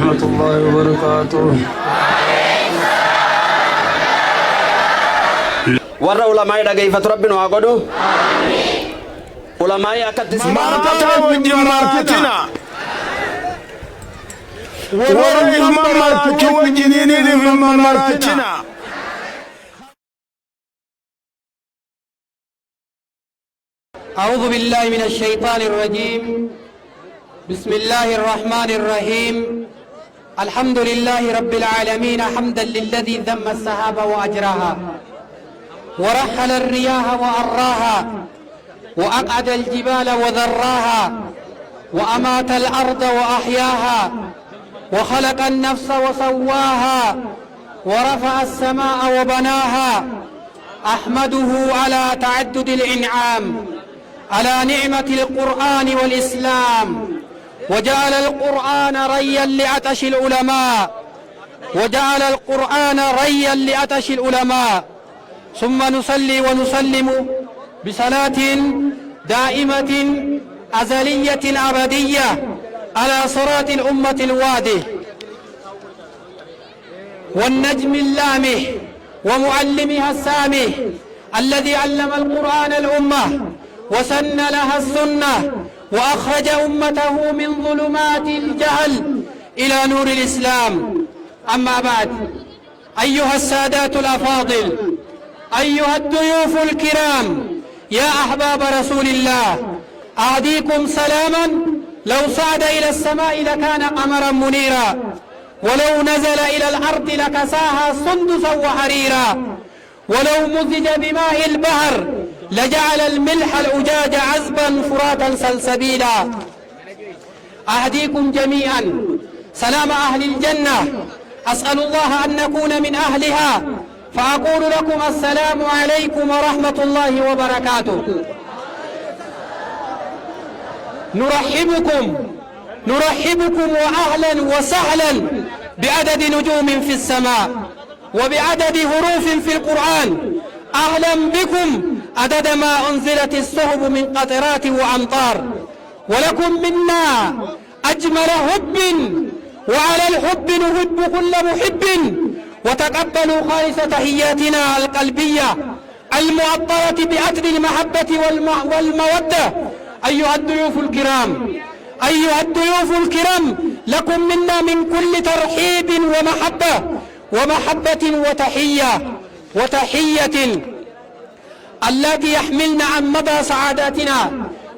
ورحمة الله وبركاته. ورا علماء دقيقة ربنا وعقده علماء أكتس ما تتوجه ماركتنا ورا المماركة وجنيني من مماركتنا. أعوذ بالله من الشيطان الرجيم. بسم الله الرحمن الرحيم. الحمد لله رب العالمين حمدا للذي ذم السحاب وأجراها ورحل الرياح وأراها وأقعد الجبال وذراها وأمات الأرض وأحياها وخلق النفس وسواها ورفع السماء وبناها. أحمده على تعدد الإنعام على نعمة القرآن والإسلام وجعل القرآن ريا لعطش العلماء ثم نصلي ونسلم بصلاة دائمة أزلية أبدية على صراط الأمة الواده والنجم اللامح ومعلمها السامح الذي علم القرآن الأمة وسن لها السنة وأخرج أمته من ظلمات الجهل إلى نور الإسلام. أما بعد، أيها السادات الأفاضل، أيها الضيوف الكرام، يا أحباب رسول الله، أهديكم سلاما لو صعد إلى السماء لكان قمرا منيرا ولو نزل إلى الأرض لكساها سندسا وحريرا ولو مزج بماء البحر لجعل الملح الأجاج عذبا فراتا سلسبيلا. أهديكم جميعا سلام أهل الجنة، أسأل الله أن نكون من أهلها، فأقول لكم السلام عليكم ورحمة الله وبركاته. نرحبكم وأهلا وسهلا بعدد نجوم في السماء وبعدد حروف في القرآن. أهلا بكم عدد ما أنزلت الصحب من قطرات وأمطار، ولكم منا أجمل حب، وعلى الحب نحب كل محب، وتقبلوا خالص تحياتنا القلبية المعطرة بعطر المحبة والمودة. أيها الضيوف الكرام، لكم منا من كل ترحيب ومحبة وتحية التي يحملنا عن مدى سعادتنا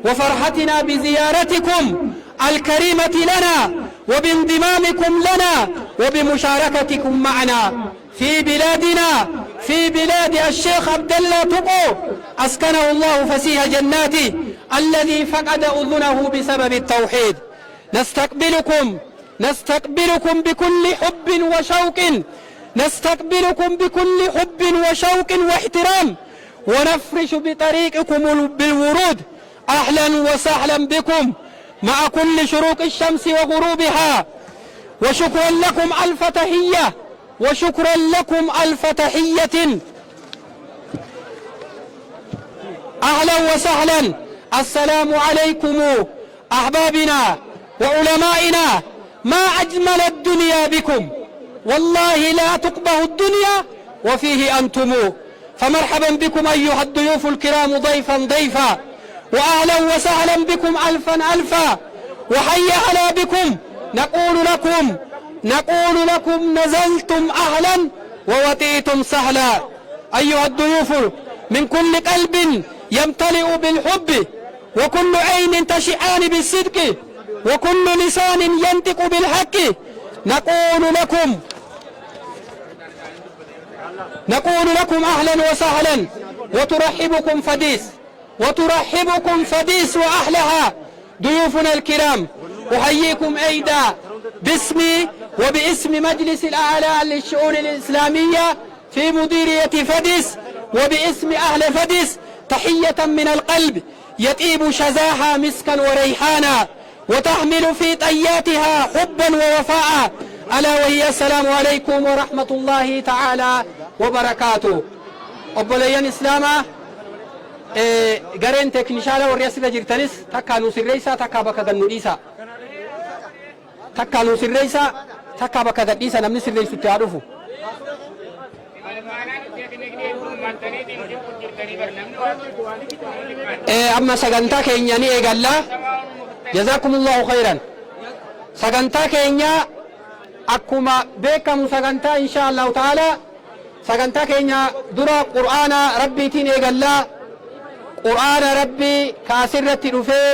وفرحتنا بزيارتكم الكريمة لنا وبانضمامكم لنا وبمشاركتكم معنا في بلادنا، في بلاد الشيخ عبد الله تقو أسكنه الله فسيح جناته الذي فقد أذنه بسبب التوحيد. نستقبلكم بكل حب وشوق واحترام، ونفرش بطريقكم بالورود. أهلا وسهلا بكم مع كل شروق الشمس وغروبها، وشكرا لكم ألف تحية. أهلا وسهلا، السلام عليكم أحبابنا وعلمائنا. ما أجمل الدنيا بكم، والله لا تقبه الدنيا وفيه أنتم. فمرحبا بكم أيها الضيوف الكرام ضيفا، وأهلا وسهلا بكم ألفا، وحيا على بكم. نقول لكم نزلتم أهلا ووطيتم سهلا. أيها الضيوف، من كل قلب يمتلئ بالحب، وكل عين تشعان بالصدق، وكل لسان ينطق بالحق، نقول لكم أهلا وسهلا، وترحبكم فديس وأهلها. ضيوفنا الكرام، أحييكم أيضا باسمي وباسم مجلس الأعلى للشؤون الإسلامية في مديرية فديس، وباسم أهل فديس تحية من القلب يطيب شذاها مسكا وريحانا، وتحمل في طياتها حبا ووفاء، ألا وهي السلام عليكم ورحمة الله تعالى وبركاته. أبوليان إسلاما غارين تكنيشالا ورياسي جرتنس تكا نوسيريسا تكا بكا غنوديسا تكا نوسيريسا takka bakka gadhiisa namni sirreessu itti haa dhufu. Amma sagantaa keenya ni eegalla. Jazakumullahu khairan. Sagantaa keenya akkuma beekamu sagantaa insha Allah ta'ala sagantaa keenya dura qur'aana rabbiitiin eegalla. Qur'aana rabbii kaasirratti dhufee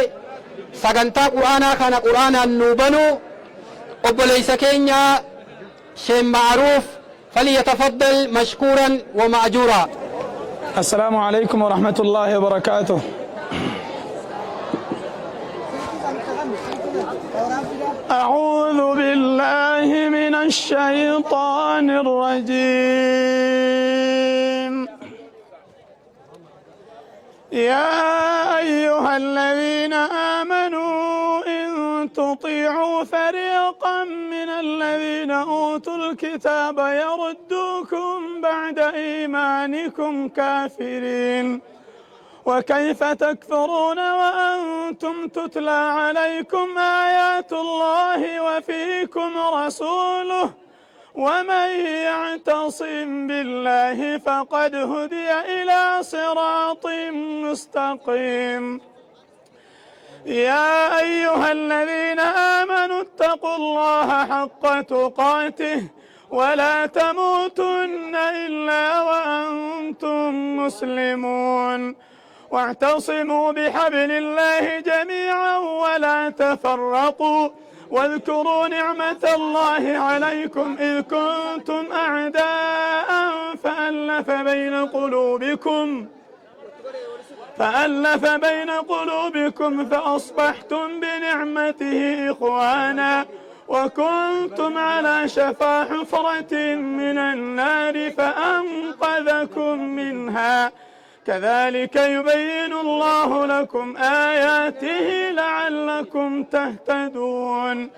sagantaa qur'aanaa kana qur'aanaan nu banu obboleessa keenya Sheekh Ma'ruuf فليتفضل مشكورا ومأجورا. السلام عليكم ورحمة الله وبركاته. أعوذ بالله من الشيطان الرجيم. يا أيها الذين آمنوا إن تطيعوا فريقا من الذين أوتوا الكتاب يردوكم بعد إيمانكم كافرين وكيف تكفرون وأنتم تتلى عليكم آيات الله وفيكم رسوله ومن يعتصم بالله فقد هدي إلى صراط مستقيم. يا أيها الذين آمنوا اتقوا الله حق تقاته ولا تموتن إلا وأنتم مسلمون واعتصموا بحبل الله جميعا ولا تفرقوا واذكروا نعمة الله عليكم إذ كنتم أعداء فألف بين قلوبكم فأصبحتم بنعمته إخوانا وكنتم على شفا حفرة من النار فأنقذكم منها كذلك يبين الله لكم آياته لعلكم تهتدون.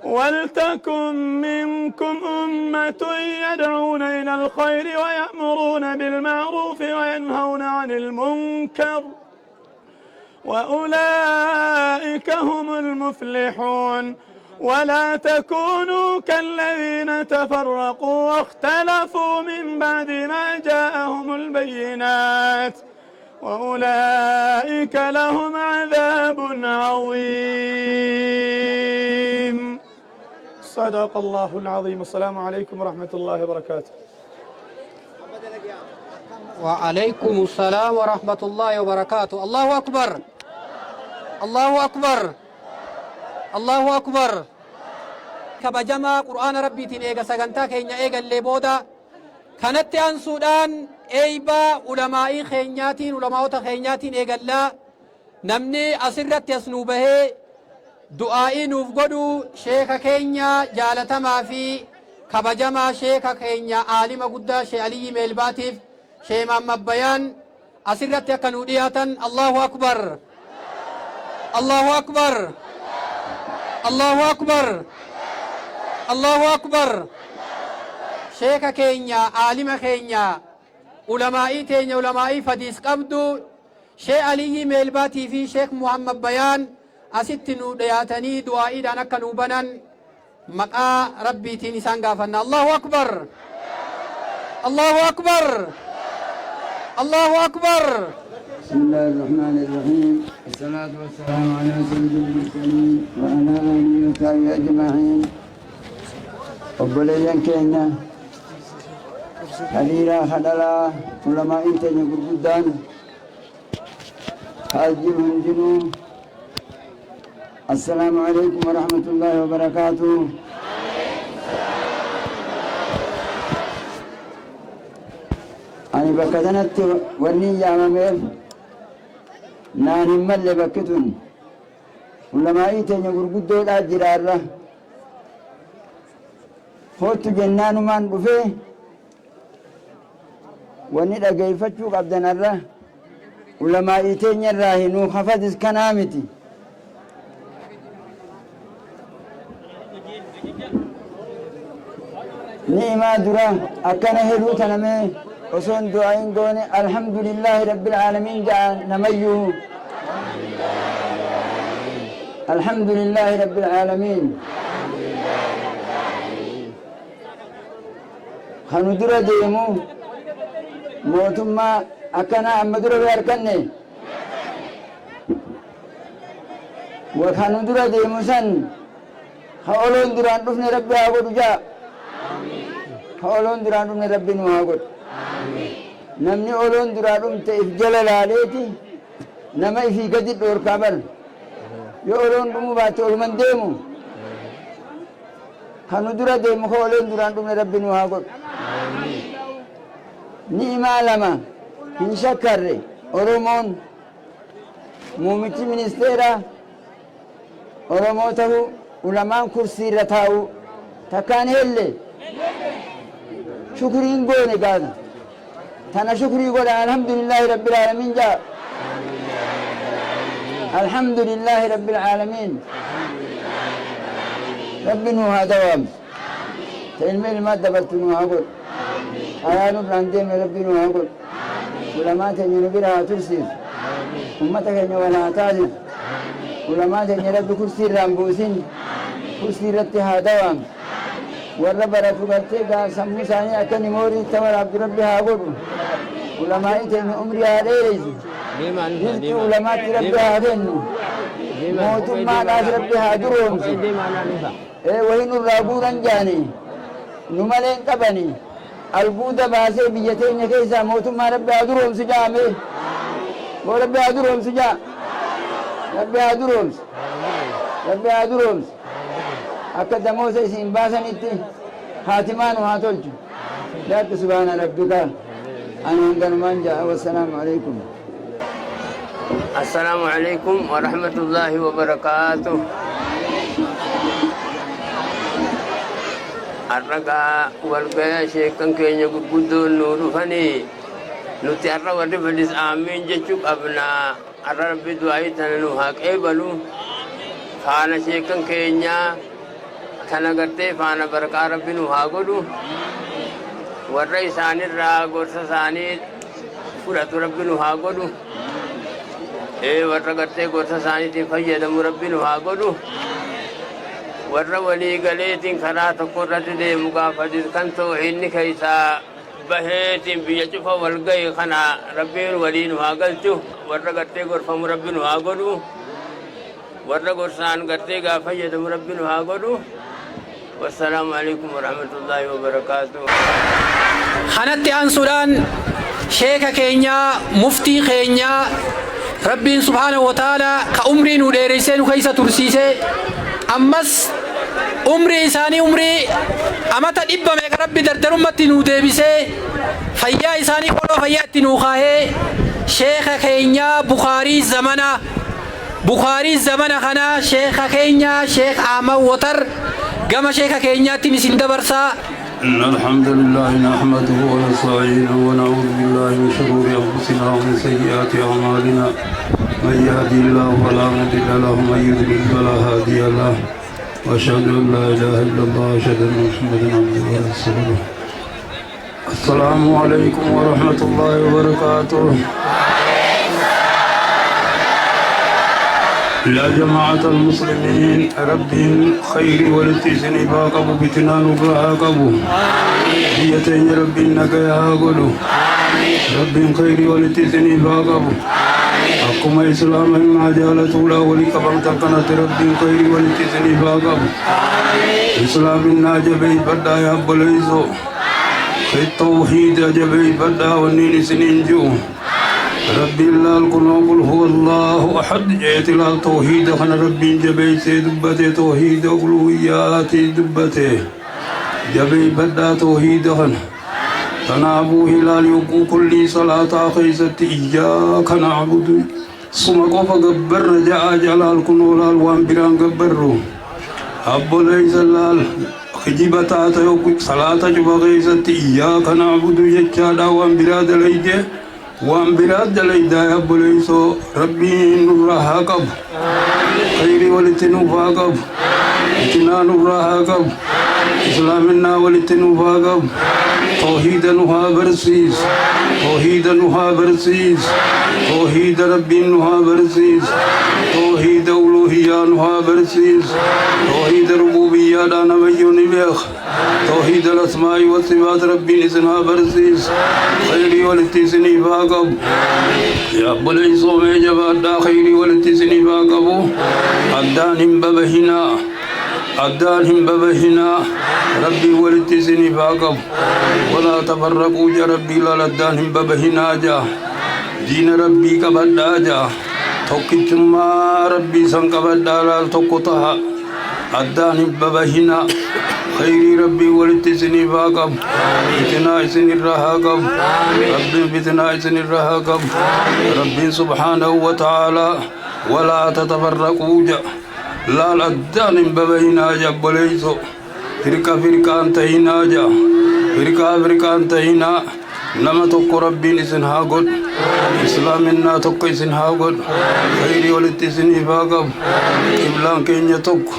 ولتكن منكم أمة يدعون إلى الخير ويأمرون بالمعروف وينهون عن المنكر وأولئك هم المفلحون. ولا تكونوا كالذين تفرقوا واختلفوا من بعد ما جاءهم البينات وأولئك لهم عذاب عظيم. صدق الله العظيم. السلام عليكم ورحمة الله وبركاته. وعليكم السلام ورحمة الله وبركاته. الله أكبر الله أكبر الله أكبر. كبجما قرآن ربي تنيغا سغنتا كينيا إيغا اللي بودا كانت أنسودان إيبا علماء خينياتين علماء خينياتين إيغا لا نمني أسرت يسنوبه دعائي نفقدو شيخ كينيا جالتما في كبجما شيخ كينيا عالم قدا شيخ علي ميلباتيف شيخ محمد بيان أسرت يكنو دياتا. الله أكبر الله أكبر الله أكبر الله أكبر. شيخ كينيا عالم كينيا علماء تينيا علماء فديس قبدو شيخ علي ميلباتي في شيخ محمد بيان أستنو دياتني دعائي دانا كنوبنا مقا ربي تيني سانغافنا. الله أكبر الله أكبر الله أكبر. بسم الله الرحمن الرحيم. الصلاة والسلام على سيد المرسلين وعلى آله وصحبه أجمعين. obboleeyyan keenya hariiraa hadhalaa ulamaa'iin teenya gurguddaan haajjiin hundinuu assalaamu alaykum warahmatullaahi wabarakaatuh. ani bakka kanatti wanni yaamameef naan hin malle bakki tun ulamaa'ii teenya gurguddoodhaa jiraarra hootu jennaanumaan dhufee wanni dhageeffachuu qabdanarra ulamaa'ii teenya irraa hinuu hafadis kanaa miti. ni'imaa dura akkana heduu tanamee osoon du'aayin goone alhamdulillahi rabbil aalamiin ja'a namayyuu alhamdulillahi rabbil aalamiin. خندرة ديمو موتما أكنا أمدرة بيركني وخندرة ديمو سن خولون دران رفني ربي أقول جاء خولون دران رفني ربي نواقول نمني أولون دران رفني إفجل لاليتي نما في قدر دور كابل يولون رمو باتول من ديمو خندرة ديمو خولون دران رفني ربي نواقول نعمة لما إن شكر أرومون مومتي منستيرا أروموته علماء كرسي رتاو تكان هلي شكرين قوني قادا تانا شكري قول الحمد لله رب العالمين جاء الحمد لله رب العالمين رب نوها دوام تلمي الماء دبلت نوها قول آيان براندين رب نوها قول علماء تنين برها ترسيف أمتك ولا تازف علماء تنين رب كرسي رامبوسين كرسي رتها دوام والربرة فقرتك سمو ثاني أكني موري تمر عبد ربها قول علماء تنين أمري عليه رزق علماء ربها فنو موتم ما ناس ربها دروم وهن الرابورا جاني نمالين قبني البودة باسي بيتين كيسا موتم ما ربها دروم سجامي وربها دروم سجا ربها دروم ربها دروم أكد موسى سين باسن إتي حاتمان وحاتولج ذات سبحان ربك أنا عندنا من جاء والسلام عليكم السلام عليكم ورحمة الله وبركاته. الرقاء والقيا شيكا كينيا قدون نور فني نتعرى ورفلس آمين جيشوك أبناء الرب دعايتنا نوهاك إيبالو فانا شيكا كينيا تنغرتي فانا بركة ربي نوهاقودو والرئيسان الرا قرصصاني فرات ربي نوهاقودو warra gartee gosa isaaniitiin fayyadamu rabbiin haa godhu warra walii galeetiin karaa tokko irratti deemu gaafa kan tawhiidni keessaa baheetiin biyya cufa wal gahe kana rabbiin waliin haa galchu warra gartee gorfamu rabbiin haa godhu warra gorsaan gartee gaa fayyadamu rabbiin haa godhu wassalaamu alaikum warahmatullaahi wabarakaatuh. kanatti aansuudhaan sheeka keenya muftii keenya ربي سبحانه وتعالى كأمري وديريسين وكيسة ترسيسي أمس أمري إساني أمري أما تدب ميك ربي دردر أمتي نوديبسي فيا إساني قولوا فيا تنوخاه شيخ كينيا بخاري الزمن خنا شيخ كينيا شيخ عاما وطر قام شيخ كينيا تنسين دبرسا إن الحمد لله نحمده ونستعينه ونعوذ بالله من شرور أنفسنا ومن سيئات أعمالنا من يهدي الله فلا مضل له ومن يضلل فلا هادي له وأشهد أن لا إله إلا الله وأشهد أن محمدا عبده ورسوله. السلام عليكم ورحمة الله وبركاته. يا جماعة المسلمين ربي خير ولتسني باقبو بتنان وبراقبو بيتين ربي نقيا قلو ربي خير ولتسني باقبو أقوم إسلام ما جالت ولا ولكبر تقنت ربي خير ولتسني باقبو إسلام الناجبي بدا يا بليزو في التوحيد جبي بدا ونين سنين جو ربي الله القلوب هو الله أحد جيت الله توحيد خنا ربي جبي سيدبته توحيد أولويات دبته جبي بدا توحيد خنا تنابو هلال يقو كل صلاة خيزت إياك نعبد ثم قف قبر جاء جلال كنول الوان بران قبرو أبو ليس الله خجبتا تيوك صلاة جبا خيزت إياك نعبد جاء وان براد ليجي وان براد ليدا يا بليسو ربي نورها قب خيري ولتنوفا قب اتنا نورها قب اسلامنا ولتنوفا قب توحيد نوها برسيس توحيد نوها برسيس توحيد ربي نوها برسيس توحيد أولوهية نوها برسيس توحيد ربوبية أنبياء نبيون بيخ توحيد الأسماء والصفات ربي نسنا برسيس خيري والتسني باقب يا بلي صومي جبادا خيري والتسني باقبو أدانهم ببهنا ربي والتسني باقب ولا تفرقوا يا ربي لا أدانهم ببهنا جا دين ربي كبدا جا توكيتما ربي سنكبدا لا توكتها أدانهم ببهنا خيري ربي ولتسني باقب بتنا إسن الرهاقب ربي بتنا إسن الرهاقب ربي سبحانه وتعالى ولا تتفرقوا جا لا الأدان ببهنا جب ليسو فرقة انتهينا جا فرقة انتهينا نما توكو ربي نسنها قد إسلامنا توكو إسنها قد خيري ولتسني باقب إبلان كينيا توكو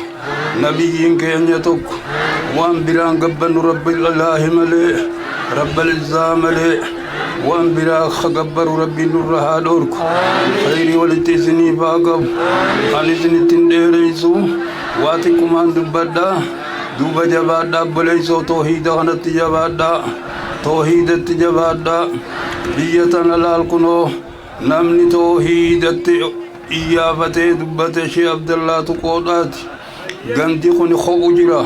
نبيين كينيا توكو وان بران قبن رب الله ملئ رب العزة ملئ وان برا خقبر ربي نورها دورك خيري ولتسني باقب خالصني تنديريسو واتي كمان دبدا دوبا جبادا بليسو توحيد غنت جبادا توحيد جبادا بيتنا لالكنو نمني توحيد إيافتي دبتي شي عبد الله تقودات غندي خوني خوبو جرا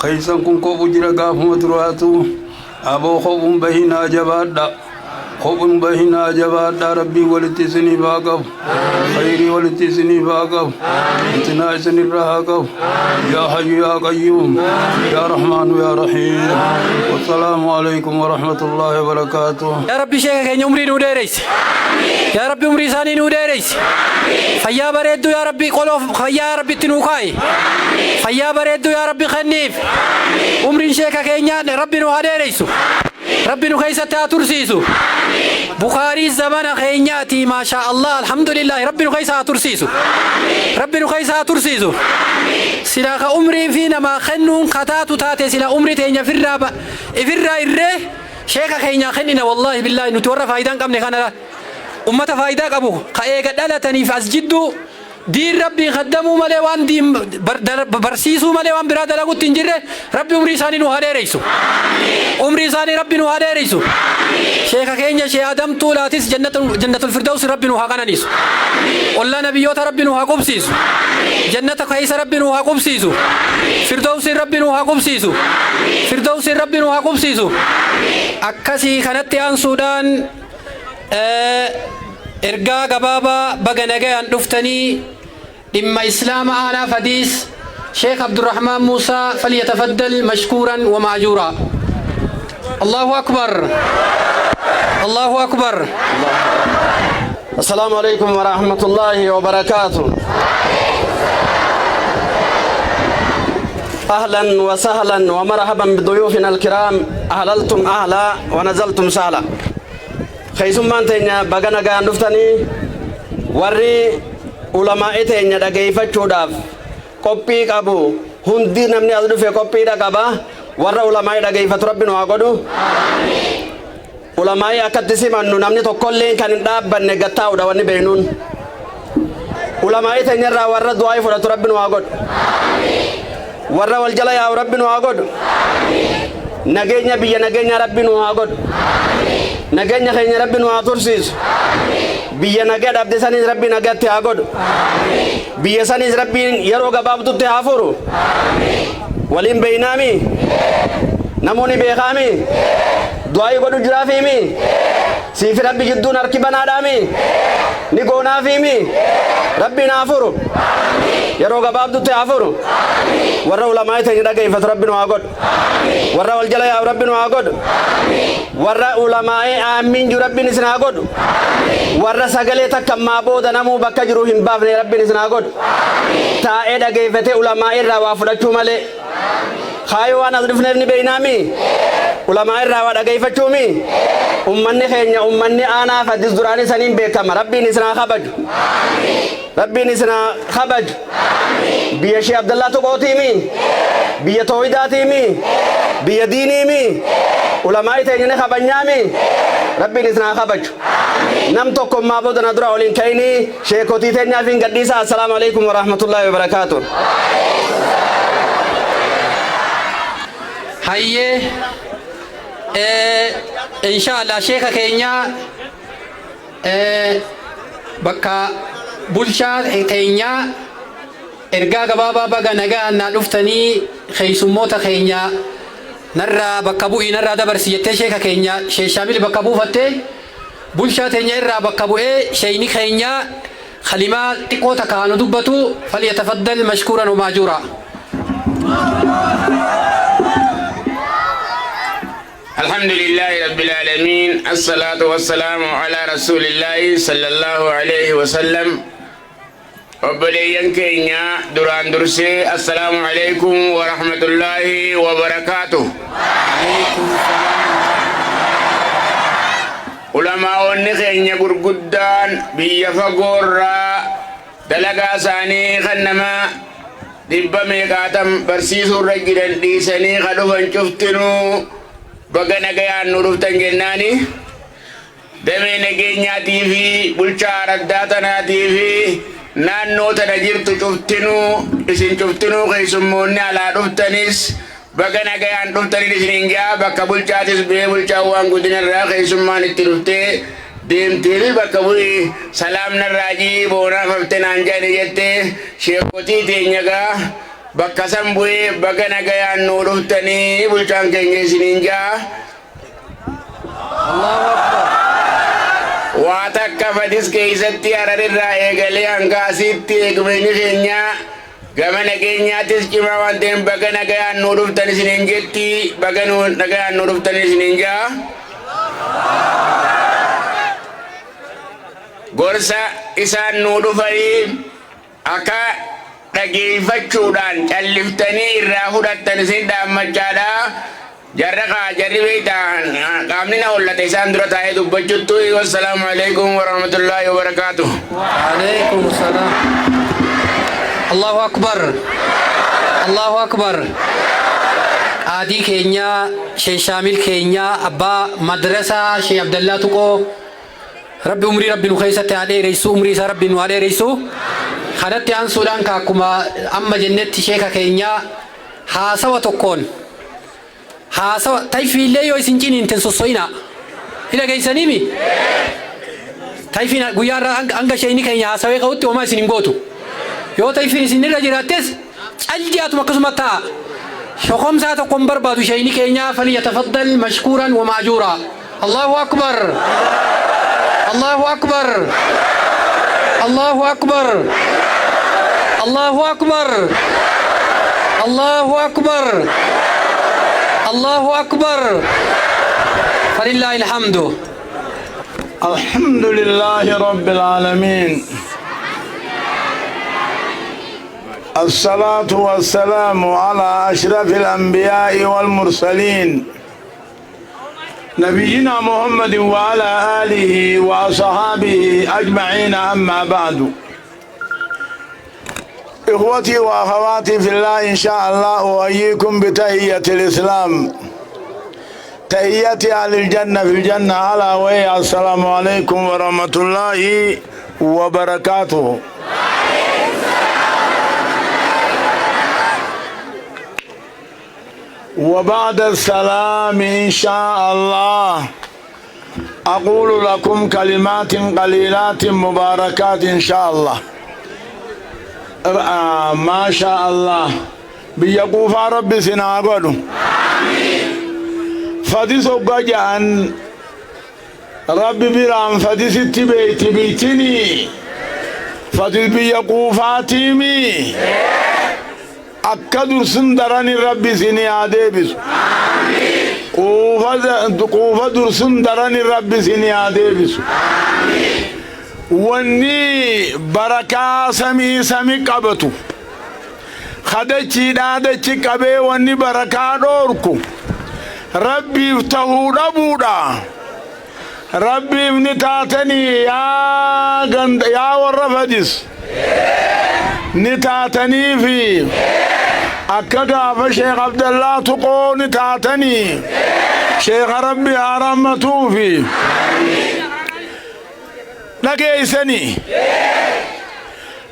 خيسان كون خوبو جرا غافو مترواتو أبو خوبو بهنا جبادا خوبو بهنا جبادا ربي ولتسني باقب خيري ولتسني باقب اتنا اسني الرهاقب يا حي يا قيوم يا رحمن يا رحيم والسلام عليكم ورحمة الله وبركاته يا ربي شيخ كن عمري نوديريس يا ربي عمري ثاني نوديريس فيا بريدو يا ربي قلوف فيا ربي تنوكاي فيا بريدو يا ربي خنيف عمري شيخ كن ربي نوديريسو ربي نخيسة ترسيسو بخاري زمان خينياتي ما شاء الله الحمد لله ربي نخيسة ترسيسو ربي نخيسة ترسيسو سلاخ عمري فينا ما خنون قطاتو تاتي سلا عمري تينيا في الرابع إره شيخ خينيا خننا والله بالله نتورى فايدان قبل خانا أمة فايدة قبو خايقة دالتني فاسجدو دين ربي خدموا مليوان دين برسيسوا مليوان برادة لغو تنجره ربي عمري ثاني نوهاري ريسو عمري ثاني ربي نوهاري ريسو شيخ كينيا شيخ آدم طولاتيس جنة الفردوس ربي نوهاقنا نيسو والله نبيوت ربي نوهاقب سيسو جنة كيس ربي نوهاقب سيسو فردوس ربي نوهاقب سيسو فردوس ربي نوهاقب سيسو أكسي خانت عن سودان إرجاء جبابا بجنجة أن دفتني إما إسلام أنا فديس شيخ عبد الرحمن موسى فليتفضل مشكورا ومعجورا الله أكبر الله أكبر السلام عليكم ورحمة الله وبركاته أهلا وسهلا ومرحبا بضيوفنا الكرام أهللتم أهلا ونزلتم سهلا خيسمان تينيا بغانا غان دفتني وري علماء تينيا دغيفچو داف كوبي قبو هندي نمني ادو في كوبي دا قبا ور علماء دغيفت ربنا واغدو علماء اكدسي منو نمني توكلين كان دابن غتاو دا وني بينون علماء تينيا را ور دعاء فرت ربنا واغد ور والجلا يا ربنا واغد نغينيا بيا نغينيا ربنا واغد نجني خير ربنا واتورسيس بيا نجد عبد سانيز ربي نجد تأجد بيا سانيز ربي يروق باب توت تهافرو ولين بينامي نموني بيخامي دعاء يقولوا جرافيمي سيف ربي جدون أركبنا دامي نيجونا فيمي ربي نافرو يروق باب توت تهافرو ورا علماء تيجي كيف ربنا واجد ورا والجلاء ربنا واجد ورا علماء آمين جو ربي نسنا واجد ورا سجلة تكمل بود نمو بكجروهم بافن ربي نسنا واجد تايد كيف علماء الروافد شمالي خايوان أدرفني بينامي علماء الروافد كيف شومي أمني خيرنا أمني أنا فديس دراني سنين بكم ربي نسنا خبج ربي نسنا خبج بيشي عبد الله تقوتيمي بيا توحيداتيمي بيا دينيمي علماء تيجي خبنيامي ربي نسنا خبج نم توكم ما بدنا درا ولين كيني شيخوتي تيجي فين قديسة السلام عليكم ورحمة الله وبركاته hayyee inshallah sheeka keenya bakka bulchaa keenya ergaa gabaabaa baga nagaa na dhuftanii keessummoota keenya narraa bakka bu'ii narraa dabarsi jettee sheeka keenya Sheekh Shaamil bakka buufattee bulchaa teenya irraa bakka bu'ee sheeyni keenya kalimaa xiqqoo takka nu dubbatu falyatafaddal mashkuuran wa maajuura. الحمد لله رب العالمين الصلاة والسلام على رسول الله صلى الله عليه وسلم وبليان كينيا دوران درسي السلام عليكم ورحمة الله وبركاته. علماء النخينيا قرقودان بيفقورا دلقا ساني خنما دبا ميقاتم برسيسو رجلن ديساني خلوفن شفتنو بغنا غيان نورفتن جناني دمي نجينيا تيفي بلشار الداتنا تيفي نانو تنجرت شفتنو اسن شفتنو خيسموني على رفتنيس بغنا غيان رفتني سنينجا بكا بلشاتيس بي بلشاوان قدن الرا خيسمان الترفتي ديم تيل بكا بلي سلام نراجي بونا ففتن انجاني جتي شيخوتي تينيغا bakka san bu'ee baga nagayaan nuu dhuftanii bulchaan keenya isiniin jaa. Waa takka fadis keessatti Hararirraa eegalee hanga asitti eegumni keenya gama nageenyaatis cimaa waan ta'eef baga nagayaan nuu dhuftan isiniin jetti baga nagayaan nuu dhuftan isiniin jaa. Gorsa isaan nuu dhufanii akka dhageeffachuudhaan calliftanii irraa fudhattan isin dhaammachaadha. Jarra jarri beektan qaamni na hollate isaan dura taa'ee dubbachuttu. Wassalaamu alaikum warahmatullahi wabarakatuh. Waalaikum salaam. Allahu akbar. Allahu akbar. Qaadii keenya Sheekh Shaamil keenya abbaa madrasaa Sheekh Abdallaa Tuqoo rabbi umrii rabbi nu keessatti haa dheeressu umrii isaa rabbi nu haa dheeressu. Kanatti aansuudhaan akkuma amma jennetti sheeka keenya haasawa tokkoon haasawa tayfiillee yoo isin ciniinten sosso'ina hila geessaniimi tayfiin guyyaarraa hanga sheeyni keenya haasawee qabutti homaa isin hin gootu yoo tayfiin isinirra jiraattes calji'aatuma akkasuma ta'a shokomsaa tokkoon barbaadu sheeyni keenya falyatafaddal mashkuuran wa maajuura. Allahu akbar. Allahu akbar. Allahu akbar. Allahu akbar. Allahu akbar. Allahu akbar. Falillahil hamdu. الحمد لله رب العالمين الصلاة والسلام على أشرف الأنبياء والمرسلين نبينا محمد وعلى آله وصحابه أجمعين. أما بعد إخوتي وأخواتي في الله إن شاء الله أحييكم بتحية الإسلام تحية أهل الجنة في الجنة على وهي السلام عليكم ورحمة الله وبركاته. وبعد السلام إن شاء الله أقول لكم كلمات قليلات مباركات إن شاء الله. ما شاء الله بيقوف ربي سنعقل فدي سوقجان ربي برام فدي ست بيتني فدي بيقوفاتيمي أكدر سندراني ربي سني عديبس قوفة در سندراني ربي سني عديبس واني بركة سمي قبطو خدتي دادتي قبي واني بركة دوركو ربي افتحو ربودا ربي نتاتني يا ورفدس نتاتني في أكدا فشيخ عبد الله تقو نتاتني شيخ ربي أرمتو في نجيسني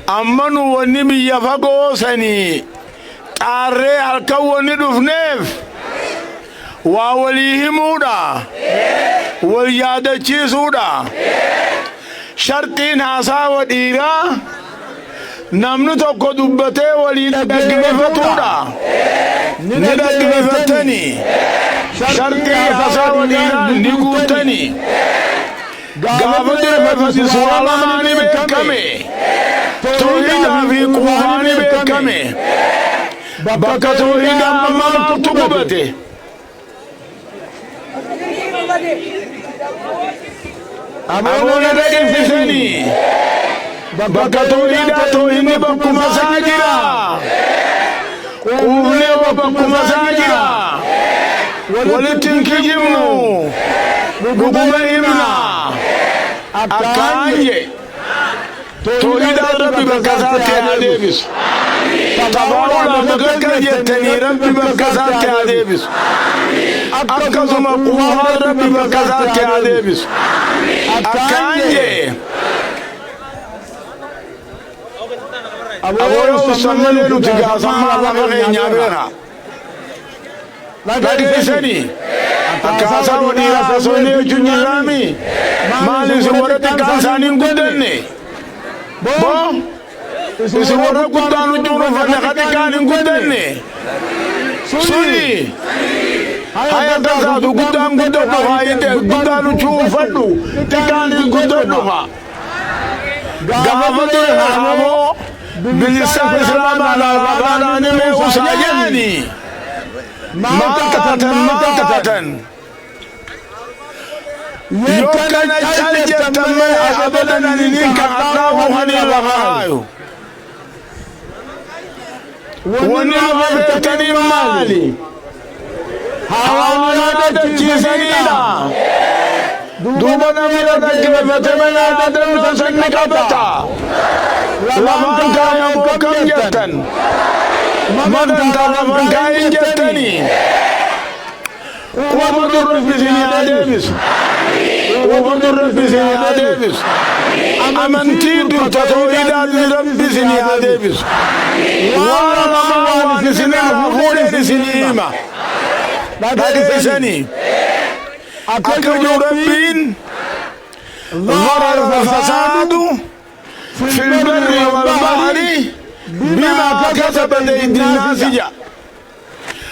أمنو ونبي يفقو سني تاري الكون دفنيف ووليهمودا واليادة سودا شرطين عصا وديرا نمنو توكو دبته ولينا دقفتودا ندقفتني شرطي عصا وديرا نقوتني قابل ففسي سوالا ماني بكمي توحيدا في قواني بكمي بكا توحيدا مما تقبته أبونا دقفتني بكا توحيدا توحيني بكو مساجرا قولي وبكو مساجرا ولتنكي جمنو بقومنا أكاني تولد ربي بكسات عديبس تباولا مكاكا يتني ربي بكسات عديبس أكاسم قوها ربي بكسات عديبس أكاني أبويا سمالي نتيجا سمالا مغين يابيرا لكن سني أكاسا وديرا سسوني جني رامي مالي سورتي كاسانين قدني بو سورة قدانو جونو فنخاتي كانين قدني سوري هيا تسادو قدام قدنو هايدي قدانو شوفنو تكانين قدنو غافتي هرمو بلسان إسلام على ربانا نمي أساجاني مكتة يوكنا جالجة تمي أبدا نينك الله هني وغايو ونعمتني مالي حوانا دكي سنينا دوبنا ميلا دكي فتمنا ددم تسنكتا لمن كان مكم جتن مدن تلمن كاين جتني وبدر في سنة ديفيس وبدر في سنة ديفيس أمنتي تتويد رب سنة ديفيس وانا لما في سنة فخور في سنة لكن سني أكل ربين ضرر فساد في البر والبحر بما كسبت أيدي الناس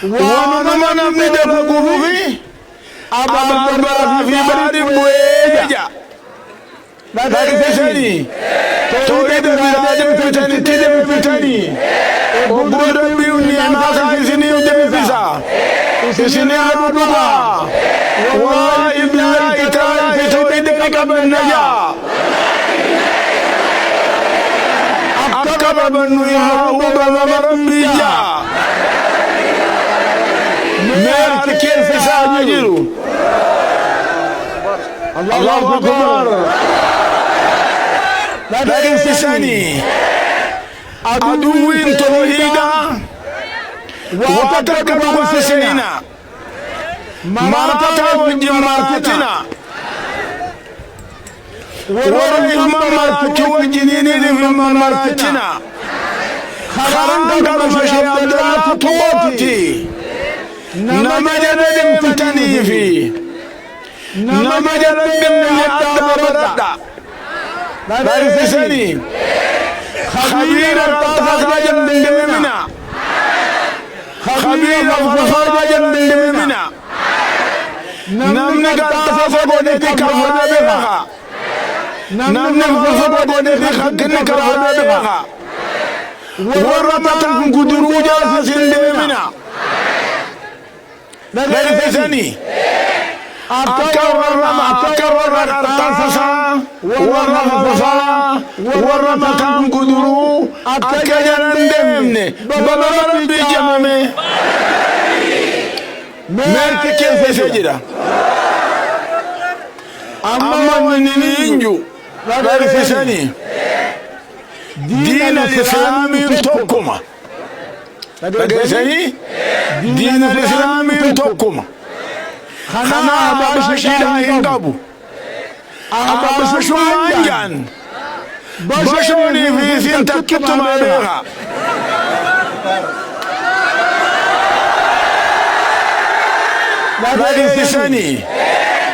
ومن ندلقه في أبا في بحر بويجا لكن سني توجد بلاد فتني تدم فتني وبود ربي ونعمة في سني ودم فيسا في سني أبوها والله بالله تعالى في توحيدك بالنجاة أكبر بنو يعقوب ومربيا مالك كيف ساجروا الله أكبر لكن سني أدوين توحيدا وتتركوا سنينا مرتتا وجمرتنا ورأي مرتك وجنيني في مرتنا خرنك بمشيئة طوتي نمجد فتني في نمجد حتى بردا بارك سني خبير التخرج من دمنا خبير التخرج من دمنا نمنك التخرج كفر بها نمنك التخرج خكنك كفر بها ورمتك قدروجا سندمنا بارك سني أكبر الأرطاسا ورمفا ورمكان قدرو أكجران دمني ببرم بجمامي مالك كيف سجرا أما من نينجو بارك سني دين الإسلام تقوم بارك سني دين الإسلام تقوم خنا بشيدا هندابو بشو مانجان بشوني في سنتكت مالها Madisani.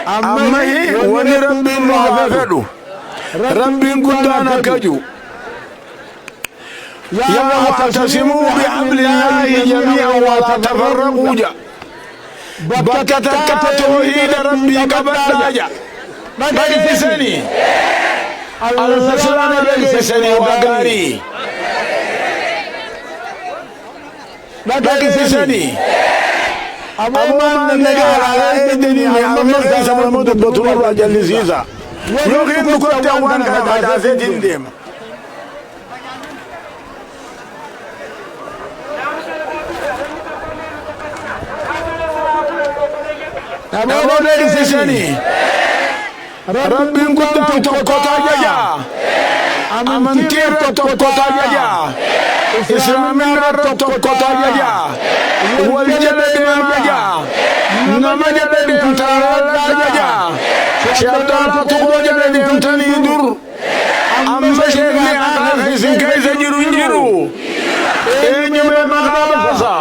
Ammahi wani rabbin muhafadu. Rabbin kundana kaju. يا واعتصموا بحبل الله جميعا ولا تفرقوا جا بكتك توحيد ربي كبداجا بدسني الرسول بدسني وغاري بدسني أمام النجار على إيدني أمام الزمان مدبطون الرجال لزيزا يوغين نكتا وانا كتا سيدين ديما Namoonni disisanii Rabbiin guddaan tokko tajaajila amantiin tokko tajaajila islaaminaa tokko tajaajila wal jala deemaa nama jala deemtaa tajaajila shayitaana tokko jala deemtanii dur amma sheekni akka isin keessa jiru eenyume maqaa baasa.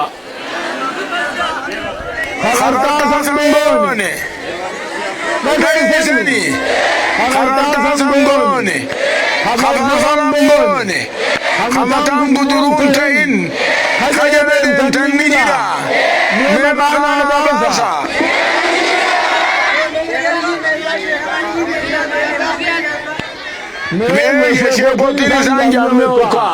Harka sambone, Madisani. Harka sambone, Harka sambone. Hamakan buduru kutain, kajaben tanijira. Memana bahasa. Me yeshe potiri sanjam me oka.